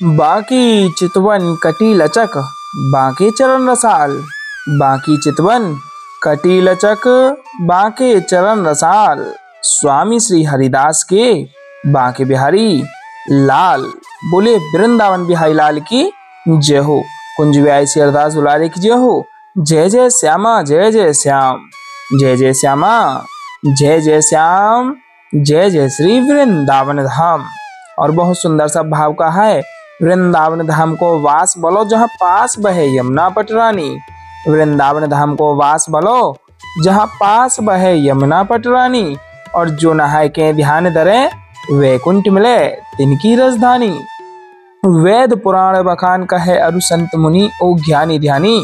बाकी चितवन कटी लचक बांके चरण रसाल। बाकी चितवन कटी लचक बांके चरण रसाल। स्वामी श्री हरिदास के बांके बिहारी लाल। बोले वृंदावन बिहारी लाल की जय हो। कुंज बिहारी श्री हरिदास दुलारे की जय हो। जय जय श्यामा जय जय श्याम। जय जय श्यामा जय जय श्याम। जय जय श्री वृंदावन धाम। और बहुत सुंदर सा भाव का है। वृंदावन धाम को वास बोलो जहाँ पास बहे यमुना पटरानी। वृंदावन धाम को वास बोलो जहाँ पास बहे यमुना पटरानी। और जो नहाय के ध्यान धरे वैकुंठ मिले तिनकी राजधानी। वेद पुराण बखान कहे अरु संत मुनि ओ ज्ञानी ध्यानी।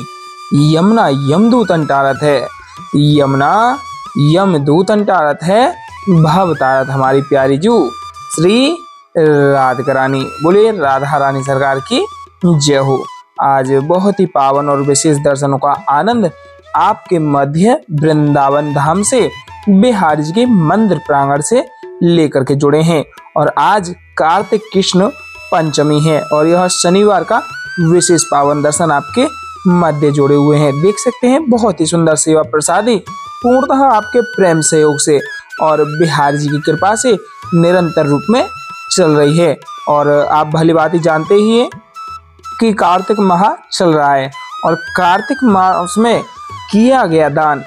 यमुना यमदूत अंटारत है। यमुना यमदूत अंटारत है। भव तारत हमारी प्यारी जू श्री राधिका रानी। बोलिए राधा रानी सरकार की जय हो। आज बहुत ही पावन और विशेष दर्शनों का आनंद आपके मध्य वृंदावन धाम से बिहारी जी के मंदिर प्रांगण से लेकर के जुड़े हैं। और आज कार्तिक कृष्ण पंचमी है और यह शनिवार का विशेष पावन दर्शन आपके मध्य जोड़े हुए हैं। देख सकते हैं बहुत ही सुंदर सेवा प्रसादी पूर्णतः आपके प्रेम सहयोग से और बिहारी जी की कृपा से निरंतर रूप में चल रही है। और आप भली बात ही जानते ही हैं कि कार्तिक माह चल रहा है और कार्तिक मास में किया गया दान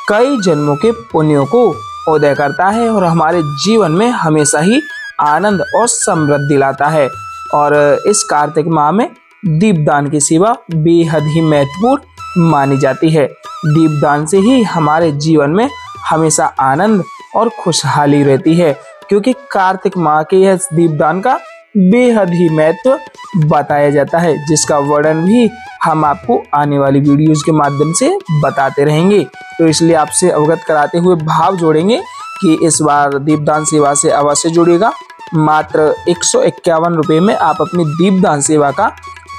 कई जन्मों के पुण्यों को उदय करता है और हमारे जीवन में हमेशा ही आनंद और समृद्धि लाता है। और इस कार्तिक माह में दीपदान की सेवा बेहद ही महत्वपूर्ण मानी जाती है। दीपदान से ही हमारे जीवन में हमेशा आनंद और खुशहाली रहती है, क्योंकि कार्तिक माह के यह दीपदान का बेहद ही महत्व बताया जाता है, जिसका वर्णन भी हम आपको आने वाली वीडियोस के माध्यम से बताते रहेंगे। तो इसलिए आपसे अवगत कराते हुए भाव जोड़ेंगे कि इस बार दीपदान सेवा से अवश्य जुड़िएगा। मात्र 151 रुपये में आप अपनी दीपदान सेवा का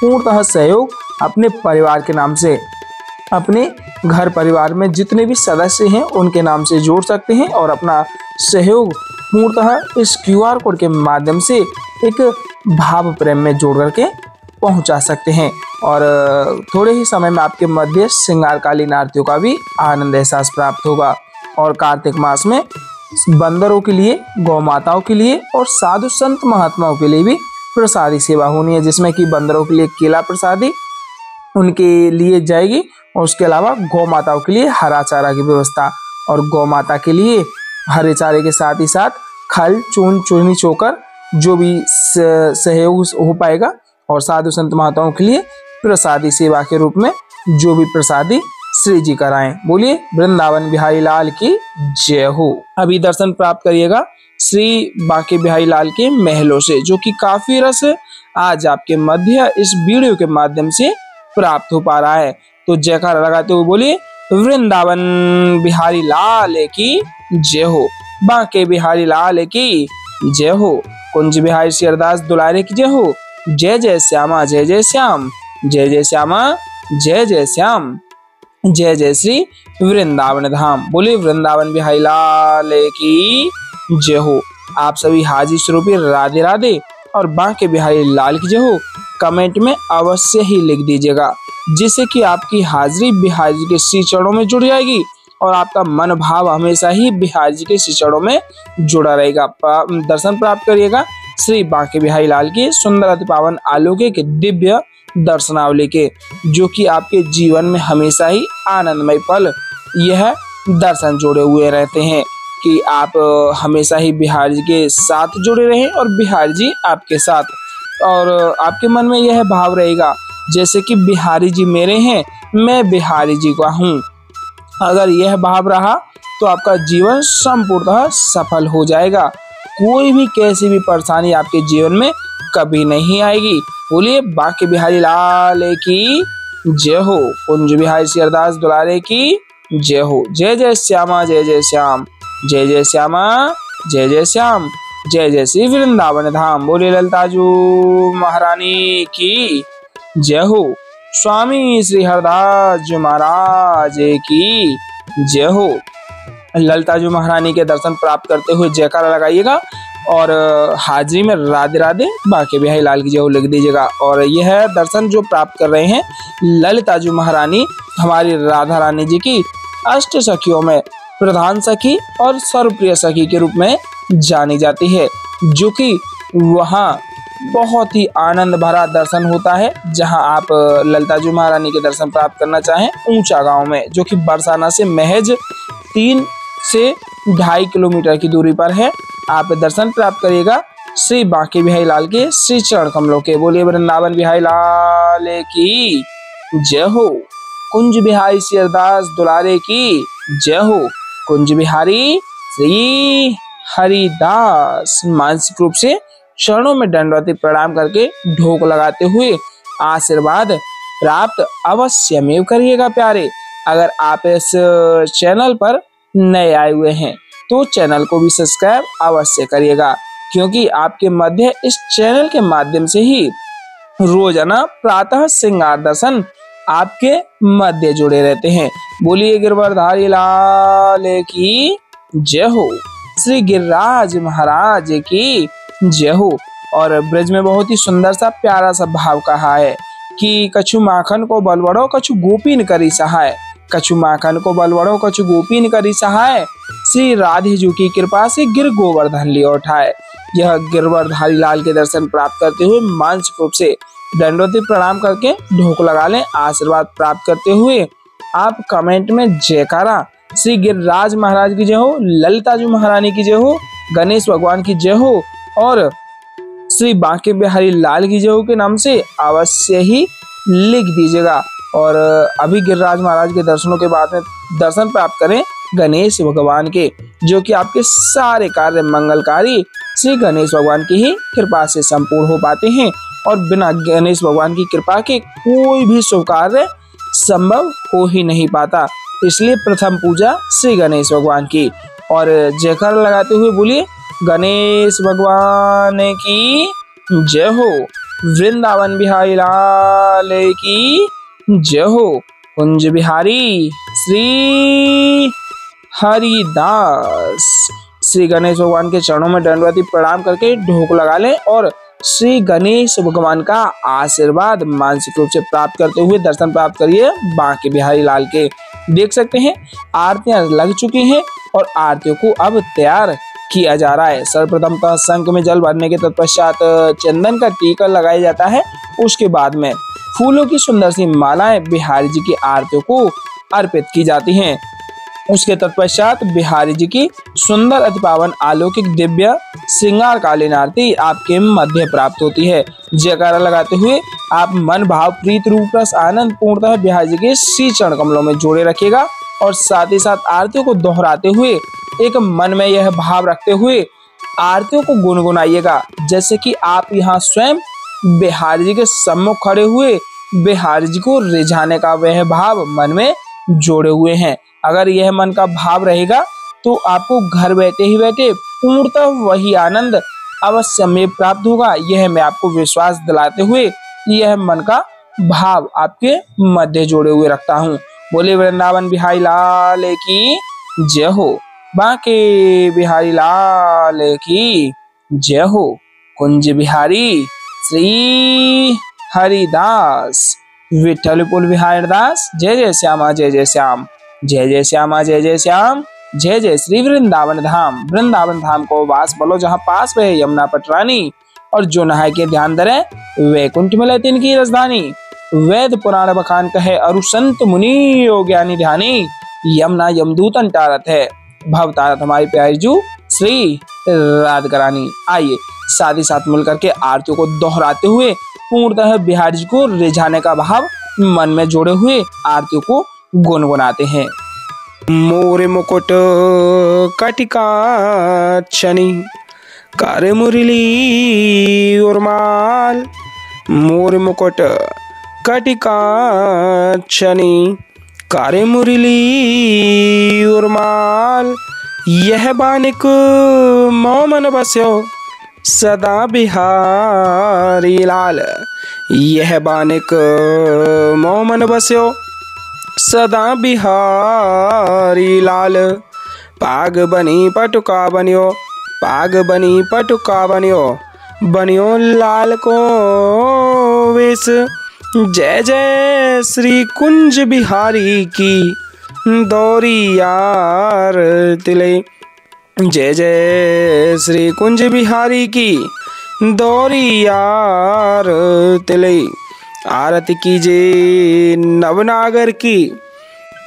पूर्णतः सहयोग अपने परिवार के नाम से, अपने घर परिवार में जितने भी सदस्य हैं उनके नाम से जोड़ सकते हैं और अपना सहयोग पूर्णतः इस QR कोड के माध्यम से एक भाव प्रेम में जोड़ करके पहुंचा सकते हैं। और थोड़े ही समय में आपके मध्य श्रृंगारकालीन आरतियों का भी आनंद एहसास प्राप्त होगा। और कार्तिक मास में बंदरों के लिए, गौ माताओं के लिए और साधु संत महात्माओं के लिए भी प्रसादी सेवा होनी है, जिसमें कि बंदरों के लिए केला प्रसादी उनके लिए जाएगी और उसके अलावा गौ माताओं के लिए हरा चारा की व्यवस्था और गौ माता के लिए हरे चारे के साथ ही साथ खल, चून, चूनी, चोकर जो भी सहयोग हो पाएगा। और साधु संत महात्माओं के लिए प्रसादी सेवा के रूप में जो भी प्रसादी श्री जी कराएं। बोलिए वृंदावन बिहारी लाल की जय हो। अभी दर्शन प्राप्त करिएगा श्री बांके बिहारी लाल के महलों से, जो कि काफी रस आज आपके मध्य इस वीडियो के माध्यम से प्राप्त हो पा रहा है। तो जयकारा लगाते हुए बोलिए वृंदावन बिहारी लाल की जय हो। बांके बिहारी लाल की जय हो। कुंज बिहारी श्री हरिदास दुलारे की जय हो। जय जय श्यामा जय जय श्याम। जय जय श्यामा जय जय श्याम। जय जय श्री वृंदावन धाम। बोले वृंदावन बिहारी लाल की जय हो। आप सभी हाजी स्वरूपी राधे राधे और बांके बिहारी लाल की जय हो कमेंट में अवश्य ही लिख दीजिएगा, जिससे कि आपकी हाजिरी बिहारी जी के श्री चरणों में जुड़ जाएगी और आपका मन भाव हमेशा ही बिहारी जी के श्री चरणों में जुड़ा रहेगा। दर्शन प्राप्त करिएगा श्री बांके बिहारी लाल की सुंदर अति पावन अलौकिक दिव्य दर्शनावली के, जो कि आपके जीवन में हमेशा ही आनंदमय पल यह दर्शन जोड़े हुए रहते हैं कि आप हमेशा ही बिहारी जी के साथ जुड़े रहें और बिहारी जी आपके साथ। और आपके मन में यह भाव रहेगा जैसे कि बिहारी जी मेरे हैं, मैं बिहारी जी का हूँ। अगर यह भाव रहा तो आपका जीवन संपूर्णतः सफल हो जाएगा। कोई भी कैसी भी परेशानी आपके जीवन में कभी नहीं आएगी। बोलिए बांके बिहारी लाल की जय हो। कुंज बिहारी श्री हरिदास दुलारे की जय हो। जय जय श्यामा जय जय श्याम। जय जय श्यामा जय जय श्याम। जय जय श्री वृंदावन धाम। बोले ललताजू महारानी की जय हो। स्वामी श्री हरदास जी महाराज की जय हो। ललताजू महारानी के दर्शन प्राप्त करते हुए जयकारा लगाइएगा और हाजिरी में राधे राधे बांके बिहारी लाल की जय हो लिख दीजिएगा। और यह दर्शन जो प्राप्त कर रहे हैं ललिता जी महारानी हमारी राधा रानी जी की अष्ट सखियों में प्रधान सखी और सर्वप्रिय सखी के रूप में जानी जाती है, जो कि वहाँ बहुत ही आनंद भरा दर्शन होता है। जहां आप ललिता जी महारानी के दर्शन प्राप्त करना चाहें ऊंचा गांव में, जो कि बरसाना से महज 3 से 2.5 किलोमीटर की दूरी पर है, आप दर्शन प्राप्त करिएगा श्री बांके बिहारी लाल के श्री चरण कमलों के। बोलिए वृंदावन बिहारी लाल की जय हो। कुंज बिहारी श्री हरिदास दुलारे की जय हो। कुंज बिहारी श्री हरिदास। मानसिक रूप से चरणों में दंडवती प्रणाम करके ढोक लगाते हुए आशीर्वाद प्राप्त अवश्य में करिएगा प्यारे। अगर आप इस चैनल पर नए आए हुए हैं तो चैनल को भी सब्सक्राइब अवश्य करिएगा, क्योंकि आपके मध्य इस चैनल के माध्यम से ही रोजाना प्रातः श्रृंगार दर्शन आपके मध्य जुड़े रहते हैं। बोलिए गिरवरधारी लाल की जय हो। श्री गिरिराज महाराज की जय हो। और ब्रज में बहुत ही सुंदर सा प्यारा सा भाव कहा है कि कछु माखन को बलवड़ो कछु गोपीन करी सहाय। कछु माखन को बलवड़ो कछु गोपीन करी सहाय, श्री राधे जी की कृपा से गिर गोवर्धन लिया उठाए। यह गिरवरधारी लाल के दर्शन प्राप्त करते हुए मानसिक रूप से दंडवती प्रणाम करके ढोक लगा लें। आशीर्वाद प्राप्त करते हुए आप कमेंट में जयकारा श्री गिरिराज महाराज की जय हो, ललिता जी महारानी की जय हो, गणेश भगवान की जय हो और श्री बांके बिहारी लाल की जय हो के नाम से अवश्य ही लिख दीजिएगा। और अभी गिरिराज महाराज के दर्शनों के बाद में दर्शन प्राप्त करें गणेश भगवान के, जो कि आपके सारे कार्य मंगलकारी श्री गणेश भगवान की ही कृपा से संपूर्ण हो पाते हैं। और बिना गणेश भगवान की कृपा के कोई भी शुभ कार्य संभव हो ही नहीं पाता। इसलिए प्रथम पूजा श्री गणेश भगवान की। और जयकार लगाते हुए बोलिए गणेश भगवान की जय हो। वृंदावन बिहारी लाल की जय हो। कुंज बिहारी श्री हरिदास। श्री गणेश भगवान के चरणों में दंडवती प्रणाम करके ढोक लगा लें और श्री गणेश भगवान का आशीर्वाद मानसिक रूप से प्राप्त करते हुए दर्शन प्राप्त करिए बांके बिहारी लाल के। देख सकते हैं आरतियां लग चुकी हैं और आरतियों को अब तैयार किया जा रहा है। सर्वप्रथम शंख में जल भरने के तत्पश्चात चंदन का टीका लगाया जाता है। उसके बाद में फूलों की सुंदर सी मालाएं बिहारी जी की आरतियों को अर्पित की जाती हैं। उसके तत्पश्चात बिहारी जी की सुंदर अति पावन अलौकिक दिव्य श्रृंगार कालीन आरती आपके मध्य प्राप्त होती है। जयकारा लगाते हुए आप मन भाव प्रीत रूप रस आनंद पूर्णतः बिहारी जी के श्री चरण कमलों में जोड़े रखिएगा और साथ ही साथ आरतियों को दोहराते हुए एक मन में यह भाव रखते हुए आरतियों को गुनगुनाइएगा, जैसे कि आप यहाँ स्वयं बिहारी जी के सम्मुख खड़े हुए बिहारी जी को रिझाने का वह भाव मन में जोड़े हुए हैं। अगर यह मन का भाव रहेगा तो आपको घर बैठे ही बैठे पूर्णतः वही आनंद अवश्य में प्राप्त होगा। यह मैं आपको विश्वास दिलाते हुए यह मन का भाव आपके मध्य जोड़े हुए रखता हूँ। बोले वृंदावन बिहारी लाल की जय हो। बांके बिहारी लाल की जय हो। कुंज बिहारी श्री हरिदास। विठल पुल बिहारी दास। जय जय श्यामा जय जय श्याम, जय जय श्यामा जय जय श्याम, जय जय श्री वृंदावन धाम। वृंदावन धाम को वास बोलो जहाँ पास वह यमुना पटरानी, और जो नहाय के ध्यान धरे वैकुंठ मिले तिनकी राजधानी। वेद पुराण बखान कहे अरु संत मुनि योग ज्ञानी ध्यानी, यमुना यमदूतन टारत है भव तारत हमारी प्यारी जू श्री राधिका रानी। आइए साथ ही साथ मिलकर के आरतियों को दोहराते हुए पूर्णतः बिहारी जी को रिझाने का भाव मन में जोड़े हुए आरतियों को गुनगुनाते हैं। मोरे मुकुट कटिका छनी करे मुरली उर्माल, मोरे मुकुट कटिका छनी करे मुरली उर्माल। यह बानिक मोमन बस्यो सदा बिहारी लाल, यह बानिक मोमन बस्यो सदा बिहारी लाल। पाग बनी पटुका बनियो पाग बनी पटुका बनियो, बनियो लाल को वेश। जय जय श्री कुंज बिहारी की दौरी यार तिले। जय जय श्री कुंज बिहारी की दौरी यार तिले। आरती कीजे नवनागर की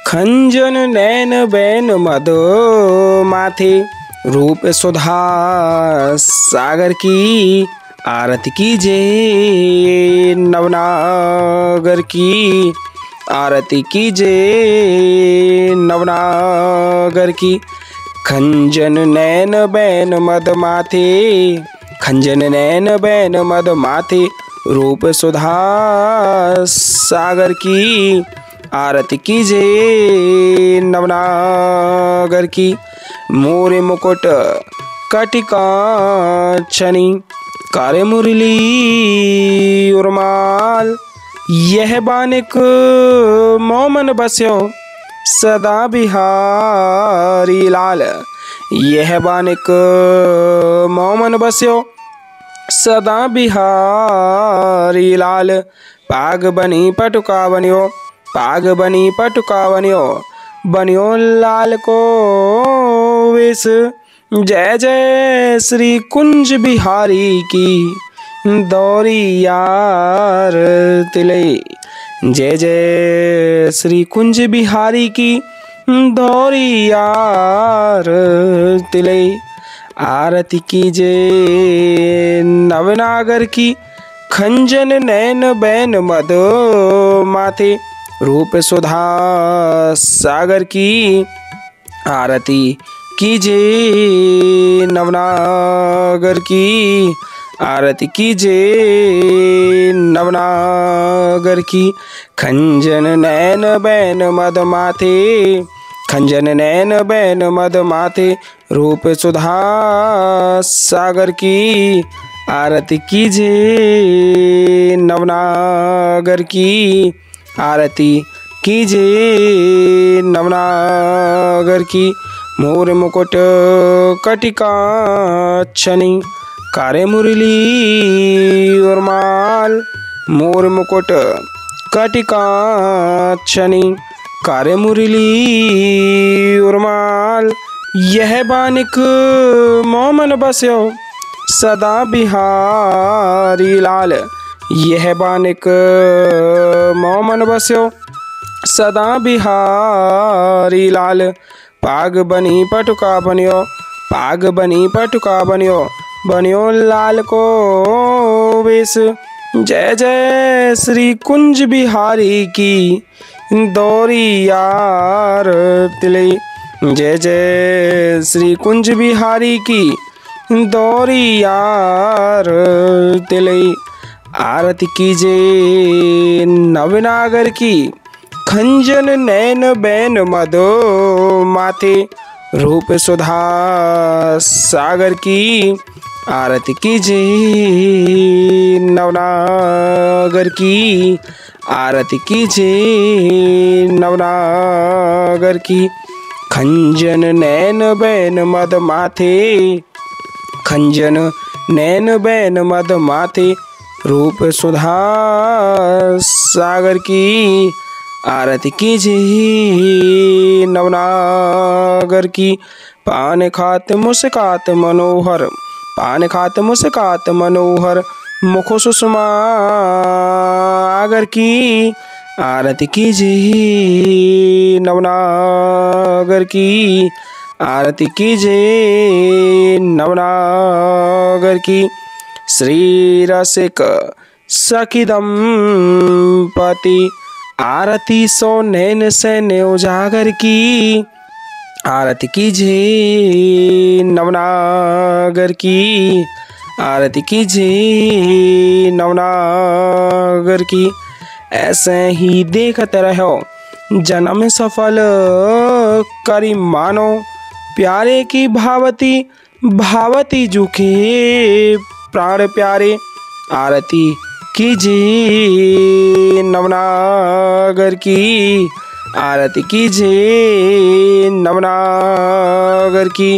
खंजन नैन बैन मदो माथे। रूप सुधा सागर की आरती कीजे नवनागर की। आरती कीजे नवनागर की। खंजन नैन बैन मद माथे, खंजन नैन बैन मद माथे। रूप सुधा सागर की आरती कीजे नवनागर की। मोरे मुकुट कटिका छनी, कारे मुरली उर्माल। यह बानिक मोमन बस्यो सदा बिहारी लाल। यह बानिक मोमन बस्यो सदा बिहारी लाल। पाग बनी पटुका बनियो, पाग बनी पटुका बनियो, बनियो लाल को वेश। जय जय श्री कुंज बिहारी की दौरी यार तिले। जय जय श्री कुंज बिहारी की दौरी यार तिले। आरती कीजे नवनागर की खंजन नैन बैन मद माथे। रूप सुधा सागर की आरती कीजे नवनागर की। आरती कीजे नवनागर की। खंजन नैन बैन मद माथे, खंजन नैन बैन मद माथे। रूप सुधा सागर की आरती कीजे नवनागर की। आरती कीजे नवनागर की। मोर मुकुट कटिका छनी, कारे मुरली उर्माल। मोर मुकुट कटिका छनी, कारे मुरली उर्माल। यह बानिक मोमन बस्यो सदा बिहारी लाल। यह बानिक मोमन बस्यो सदा बिहारी लाल। पाग बनी पटुका बनियो, पाग बनी पटुका बनियो, बनियो लाल को वेश। जय जय श्री कुंज बिहारी की दौरी यार तिले। जय जय श्री कुंज बिहारी की दौरी यार तिले। आरती कीजे नवनागर की खंजन नैन बैन मदो माथे। रूप सुधा सागर की आरती कीजे नवनागर की। आरती कीजे नवनागर की। खंजन नैन बैन मद माथे, खंजन नैन बैन मद माथे। रूप सुधा सागर की आरती कीजे नवनागर की। पान खात मुस्कात मनोहर, पान खात मुस्कात मनोहर। मुख सुषमा आगर की आरती कीजे नवनागर की। आरती कीजे नवनागर की। श्री रसिक सखी दंपति आरती सो नैन सैन्य उजागर की। आरती कीजे नवनागर की। आरती कीजे नवनागर की। ऐसे ही देखत रहो जन्म सफल करी मानो। प्यारे की भावती भावती जुखे प्राण प्यारे। आरती कीजे नवनागर की। आरती कीजे नवनागर की।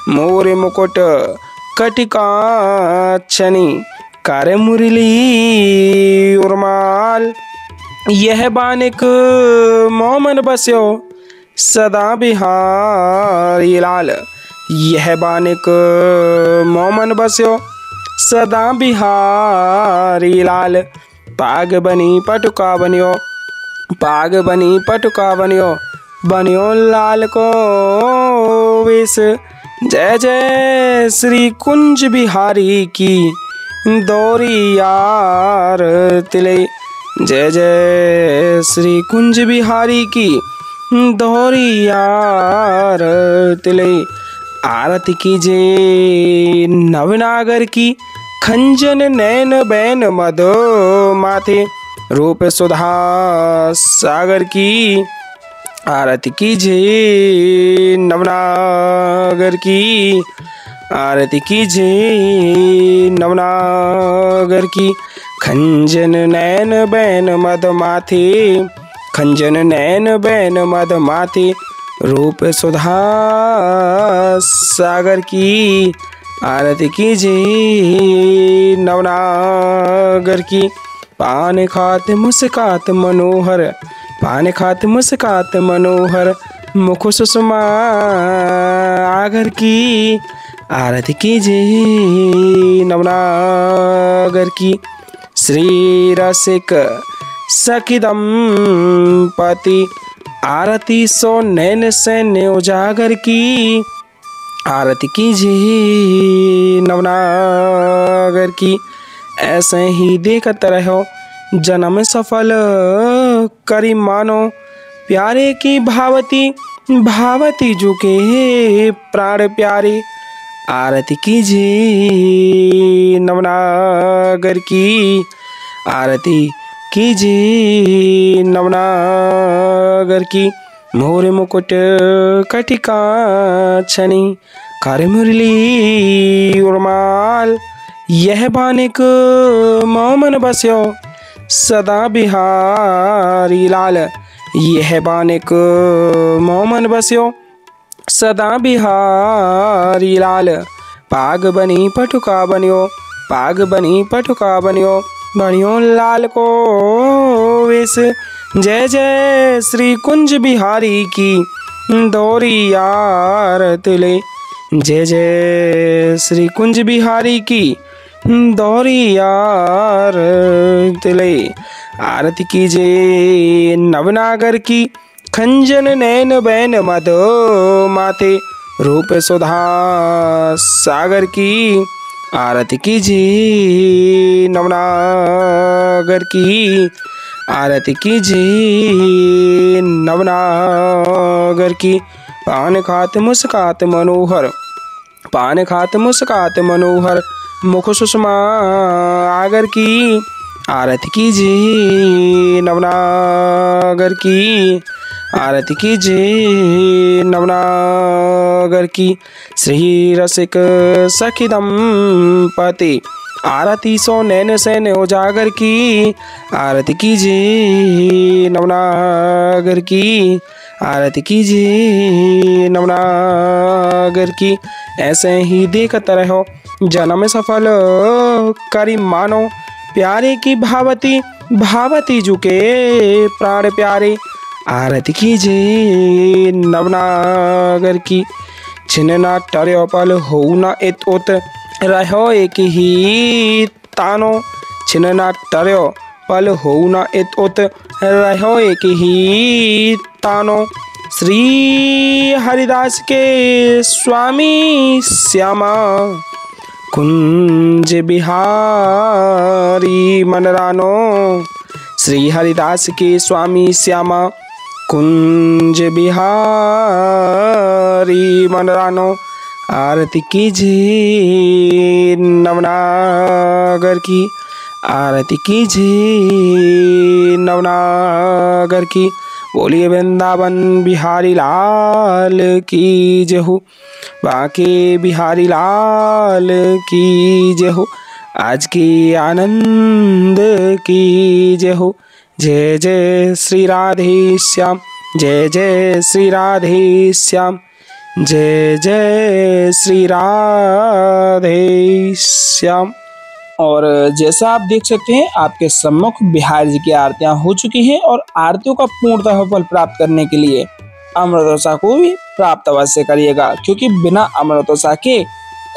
मोर मुकुट कटिकाक्षनी कर मुरली उर्माल। यह बानिक मोमन बस्यो सदा बिहारी लाल। यह बानिक मोमन बस्यो सदा बिहारी लाल। पाग बनी पटुका बनियो, पाग बनी पटुका बनियो, बनियो लाल को वेश। जय जय श्री कुंज बिहारी की दोहरी आरती ले। जय जय श्री कुंज बिहारी की दोहरी आरती ले। आरती कीजे नवनागर की खंजन नैन बैन मद माथे रूप सुधा सागर की। आरती कीजे नवनागर की, आरती कीजे नवनागर की। खंजन नैन बैन मद माथे, खंजन नैन बैन मद माथे रूप सुधा सागर की। आरती कीजे नवनागर की। पान खात मुस्कात मनोहर, पान खात मुस्कात मनोहर मुख सुषमा आगर की। आरती कीजे नवनागर की। श्री रसिक सखी दंपति आरती सो नैन सैन्य उजागर की। आरती कीजे नवनागर की। ऐसे ही देखत रहो जन्म सफल करी मानो, प्यारे की भावती भावती झुके प्राण प्यारे। आरती कीजे नवनागर की। आरती कीजे नवनागर की। मोर मुकुट कटिकाक्षनी कर मुरली उर्माल। यह बानिक मोमन बस्यो सदा बिहारी लाल। यह बानिक मोमन बस्यो सदा बिहारी लाल। पाग बनी पटुका बनियो, पाग बनी पटुका बनियो, बनियो लाल को वेश। जय जय श्री कुंज बिहारी की दोहरी आरती ले। जय जय श्री कुंज बिहारी की दोहरी आरती ले। आरती कीजे नवनागर की खंजन नैन बैन मद माथे रूप सुधा सागर की। आरती कीजे नवनागर की। आरती कीजे नवनागर की। पान खात मुस्कात मनोहर, पान खात मुस्कात मनोहर मुख सुषमा आगर की। आरती कीजे नवनागर की। आरती कीजे नवनागर की। श्री रसिक सखी दंपति आरती सो नैन सैन उजागर की। आरती कीजे नवनागर की। आरती कीजे नवनागर की। ऐसे ही देखत रहो जन्म सफल करी मानो, प्यारे की भावती भावती झुके प्राण प्यारे। आरती कीजे नवनागर की। छिन्ना टर्यो पल हो न इत उत रहो एक ही तानो। छिन्ना टर्यो पल हो न इत उत रहो एक ही तानो। श्री हरिदास के स्वामी श्यामा कुंज बिहारी मनरानो। श्री हरिदास के स्वामी श्यामा कुंज बिहारी मनरानो। आरती कीजे नवनागर की। आरती कीजे नवनागर की। बोलिए वृंदावन बिहारी लाल की जय हो, बांके बिहारी लाल की जय हो, आज की आनंद की जय हो। जय जय श्री राधे श्याम, जय जय श्री राधे श्याम, जय जय श्री राधे श्याम। और जैसा आप देख सकते हैं आपके सम्मुख बिहारी जी की आरतियां हो चुकी हैं और आरतियों का पूर्णतः फल प्राप्त करने के लिए अमृतोषा को भी प्राप्त अवश्य करिएगा, क्योंकि बिना अमृतोषा के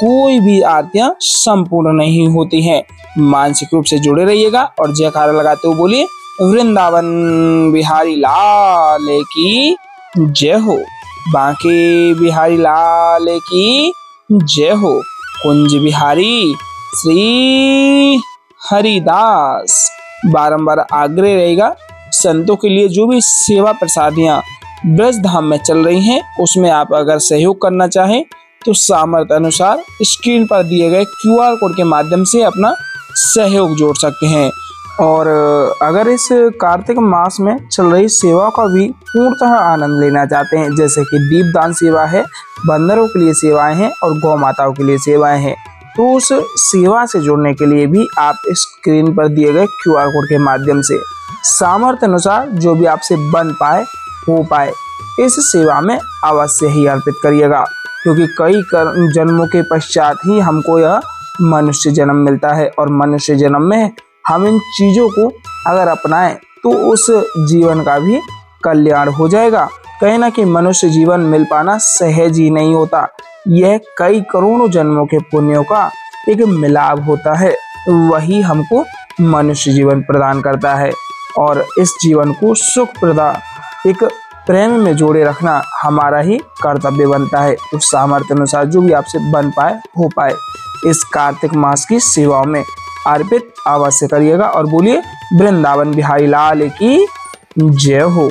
कोई भी आरतियां संपूर्ण नहीं होती हैं। मानसिक रूप से जुड़े रहिएगा और जयकारा लगाते हुए बोलिए वृंदावन बिहारी लाल की जय हो, बांके बिहारी लाल की जय हो, कुंज बिहारी श्री हरिदास। बारंबार आग्रह रहेगा संतों के लिए जो भी सेवा प्रसादियां ब्रज धाम में चल रही हैं उसमें आप अगर सहयोग करना चाहें तो सामर्थ्य अनुसार स्क्रीन पर दिए गए QR कोड के माध्यम से अपना सहयोग जोड़ सकते हैं। और अगर इस कार्तिक मास में चल रही सेवा का भी पूर्णतः आनंद लेना चाहते हैं, जैसे कि दीपदान सेवा है, बंदरों के लिए सेवाएं हैं और गौ माताओं के लिए सेवाएं हैं, तो उस सेवा से जुड़ने के लिए भी आप स्क्रीन पर दिए गए QR कोड के माध्यम से सामर्थ्य अनुसार जो भी आपसे बन पाए हो पाए इस सेवा में अवश्य ही अर्पित करिएगा, क्योंकि कई जन्मों के पश्चात ही हमको यह मनुष्य जन्म मिलता है और मनुष्य जन्म में हम इन चीजों को अगर अपनाएं तो उस जीवन का भी कल्याण हो जाएगा। कहीं ना कि मनुष्य जीवन मिल पाना सहज ही नहीं होता, यह कई करोड़ों जन्मों के पुण्यों का एक मिलाप होता है, वही हमको मनुष्य जीवन प्रदान करता है। और इस जीवन को सुख प्रदा एक प्रेम में जोड़े रखना हमारा ही कर्तव्य बनता है। उस सामर्थ्य अनुसार जो भी आपसे बन पाए हो पाए इस कार्तिक मास की सेवाओं में अर्पित अवश्य करिएगा और बोलिए वृंदावन बिहारी लाल की जय हो।